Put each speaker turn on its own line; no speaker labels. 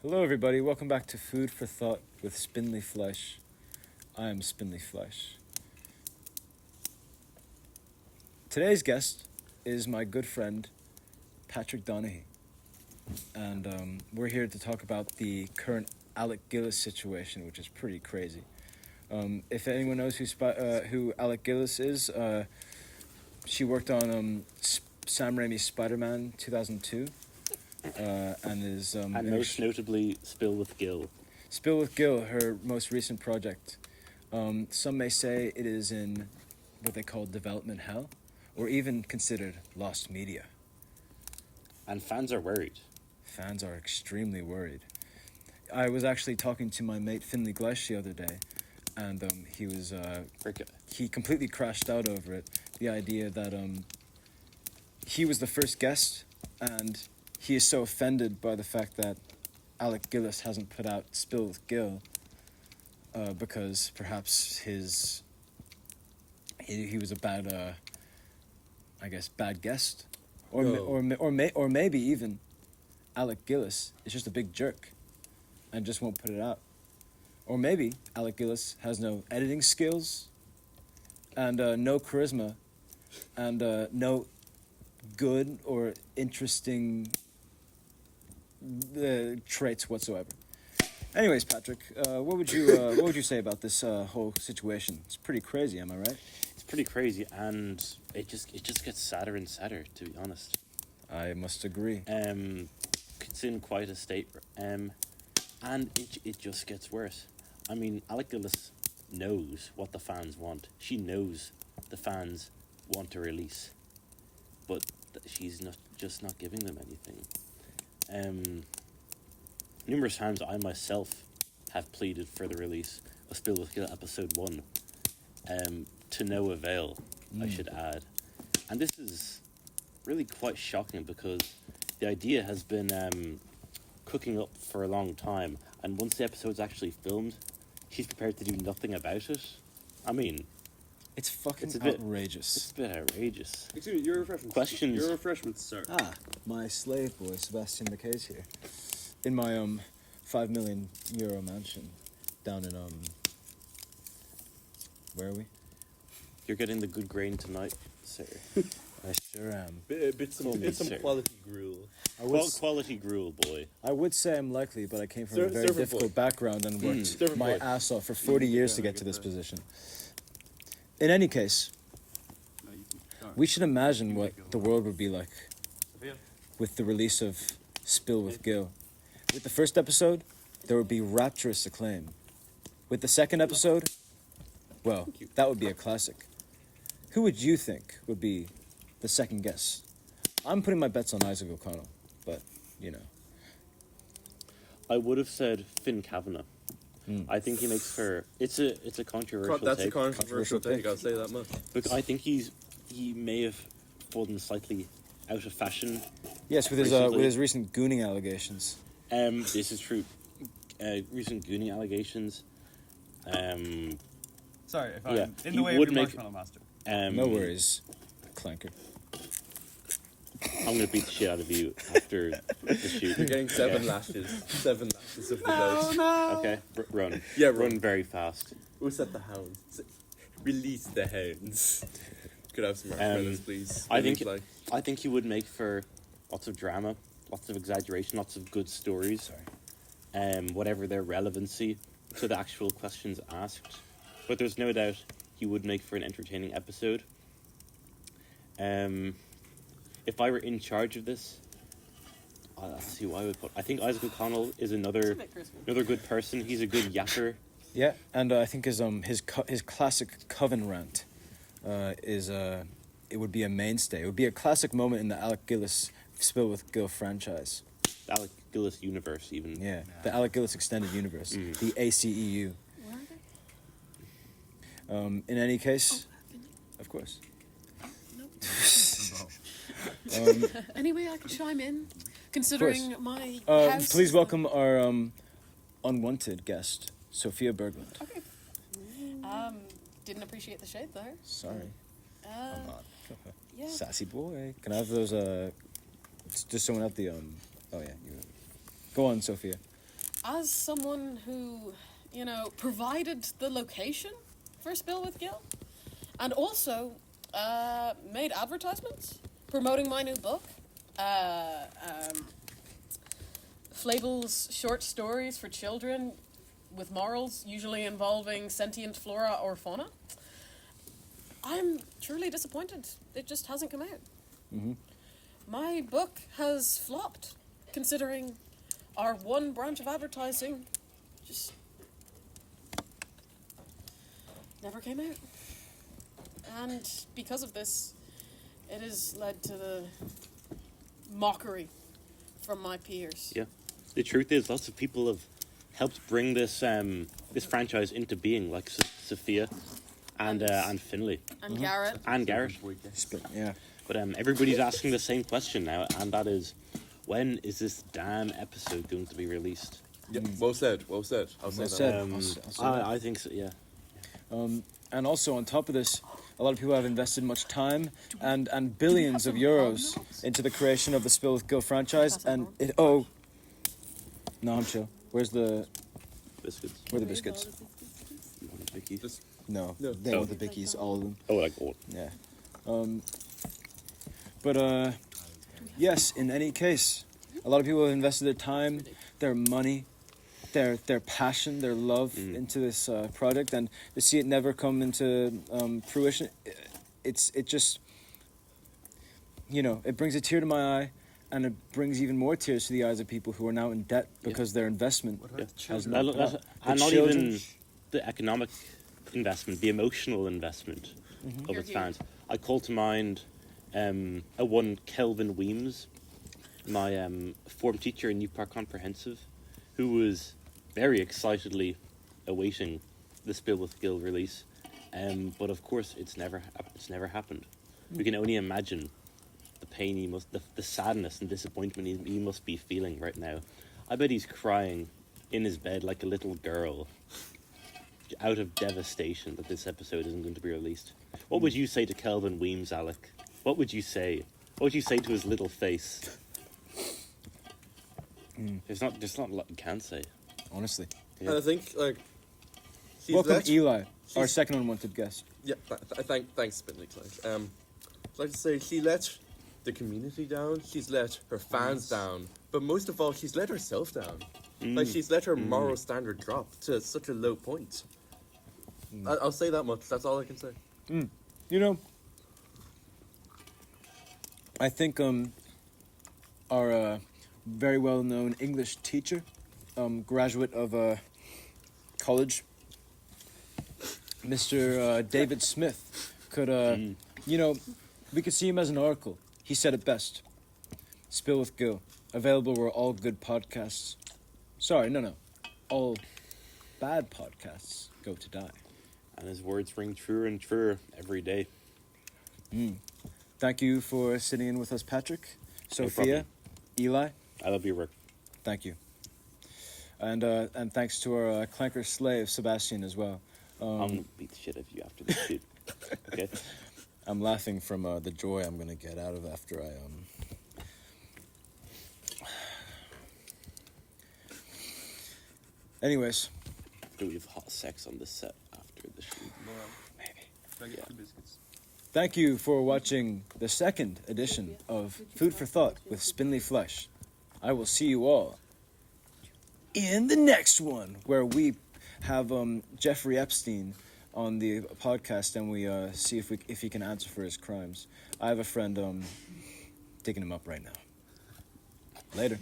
Hello, everybody. Welcome back to Food for Thought with Spinley Fleich. I am Spinley Fleich. Today's guest is my good friend, Patrick Donaghy. And we're here to talk about the current Alec Gillis situation, which is pretty crazy. If anyone knows who Alec Gillis is, she worked on Sam Raimi's Spider-Man 2002. And is
and most notably Spill with Gill.
Spill with Gill, her most recent project. Some may say it is in what they call development hell, or even considered lost media.
And fans are worried.
Fans are extremely worried. I was actually talking to my mate Spinley Fleich the other day, and he was he completely crashed out over it. The idea that he was the first guest, and he is so offended by the fact that Alec Gillis hasn't put out Spill with Gill because perhaps he was a bad bad guest, or maybe even Alec Gillis is just a big jerk and just won't put it out, or maybe Alec Gillis has no editing skills and no charisma and no good or interesting traits whatsoever. Anyways, Patrick, what would you say about this whole situation? It's pretty crazy, am I right?
It's pretty crazy, and it just gets sadder and sadder, to be honest.
I must agree.
It's in quite a state, and it just gets worse. I mean, Alec Gillis knows what the fans want. She knows the fans want a release, but she's not giving them anything. Numerous times I myself have pleaded for the release of Spill with Gill episode 1, to no avail, I should add. And this is really quite shocking because the idea has been cooking up for a long time, and once the episode's actually filmed, she's prepared to do nothing about it. I mean,
it's fucking outrageous.
It's a bit outrageous.
Excuse me, your refreshments.
Questions?
Your refreshments, sir.
My slave boy, Sebastian McKay's here. In my €5 million mansion down in where are we?
You're getting the good grain tonight, sir.
I sure am.
It's some quality gruel.
Quality gruel, boy.
I would say I'm likely, but I came from a very difficult background and worked my ass off for 40 years to get to this position. In any case, we should imagine what the world would be like with the release of Spill with Gill. With the first episode, there would be rapturous acclaim. With the second episode, well, that would be a classic. Who would you think would be the second guest? I'm putting my bets on Isaac O'Connell, but, you know.
I would have said Finn Kavanagh. I think he makes for... It's a controversial take.
That's a controversial take, I'll say that much.
Because I think he may have fallen slightly out of fashion.
Yes, with his recent gooning allegations.
This is true. Recent gooning allegations.
Sorry, if I'm in the way of your Marshmallow Master.
No worries, Clanker.
I'm going to beat the shit out of you after the shoot.
You're getting 7 lashes. 7 lashes of the dose.
No!
Okay, run.
Yeah,
run very fast.
Who set the hounds? Release the hounds. Could I have some marshmallows, please?
I think he would make for lots of drama, lots of exaggeration, lots of good stories. Whatever their relevancy to the actual questions asked. But there's no doubt he would make for an entertaining episode. If I were in charge of this, let's see who I would put. I think Isaac O'Connell is another good person. He's a good yapper.
Yeah, and I think his classic Coven rant it would be a mainstay. It would be a classic moment in the Alec Gillis Spill with Gill franchise.
The Alec Gillis universe, even.
Yeah, the Alec Gillis extended universe, the ACEU.
Where are they?
In any case, of course.
Anyway, I can chime in, considering my house.
Please welcome our unwanted guest, Sophia Berglund.
Okay. Didn't appreciate the shade though.
Sorry. I'm not.
Yeah.
Sassy boy. Can I have those? Just someone out the Oh yeah. You. Go on, Sophia.
as someone who, provided the location for Spill with Gill, and also made advertisements promoting my new book, Flavel's short stories for children with morals, usually involving sentient flora or fauna, I'm truly disappointed. It just hasn't come out.
Mm-hmm.
My book has flopped, considering our one branch of advertising just never came out. And because of this, it has led to the mockery from my peers.
Yeah. The truth is, lots of people have helped bring this this franchise into being, like Sophia and Finley.
And Garrett.
And Garrett.
Yeah.
But everybody's asking the same question now, and that is, when is this damn episode going to be released?
Yeah, well said. I'll say
Well
that.
said. I'll say that.
I think so, yeah.
And also on top of this, a lot of people have invested much time and billions of euros into the creation of the Spill with Gill franchise, and it. Oh, no, I'm chill. Where's the
Biscuits.
Where are the biscuits?
You want a Bickies?
Just-
No,
No.
they want the bickies, all of them.
Oh, like all.
Yeah. But yes, in any case, a lot of people have invested their time, their money, their passion, their love into this project, and to see it never come into fruition, it just, it brings a tear to my eye, and it brings even more tears to the eyes of people who are now in debt because their investment has not
And
the
not
children.
even the economic investment, the emotional investment of its fans. I call to mind a one Kelvin Weems, my form teacher in New Park Comprehensive, who was very excitedly awaiting the Spill with Gill release, but of course it's never happened. We can only imagine the pain the sadness and disappointment he must be feeling right now. I bet he's crying in his bed like a little girl, out of devastation that this episode isn't going to be released. What would you say to Kelvin Weems, Alec? What would you say? What would you say to his little face? There's not a lot you can say.
Honestly.
Yeah.
And I think, she's
Welcome, Eli, our
she's-
second unwanted guest.
Yeah, thanks, Spinley Fleich. I'd like to say she let the community down, she's let her fans down, but most of all, she's let herself down. She's let her moral standard drop to such a low point. I'll say that much, that's all I can say.
I think our very well-known English teacher, graduate of college, Mr. David Smith, could, we could see him as an oracle. He said it best. Spill with Gill, available where all good podcasts... Sorry, no. All bad podcasts go to die.
And his words ring truer and truer every day.
Thank you for sitting in with us, Patrick,
No
Sophia,
problem.
Eli.
I love your work.
Thank you. And thanks to our clanker slave, Sebastian, as well.
I'm gonna beat the shit out of you after this shoot. Okay?
I'm laughing from the joy I'm going to get out of after I... Anyways,
Do we have hot sex on the set after the shoot?
Maybe. Biscuits.
thank you for watching the second edition of Food for Thought with Spinley Fleich. I will see you all in the next one, where we have Jeffrey Epstein on the podcast, and we see if he can answer for his crimes. I have a friend digging him up right now. Later.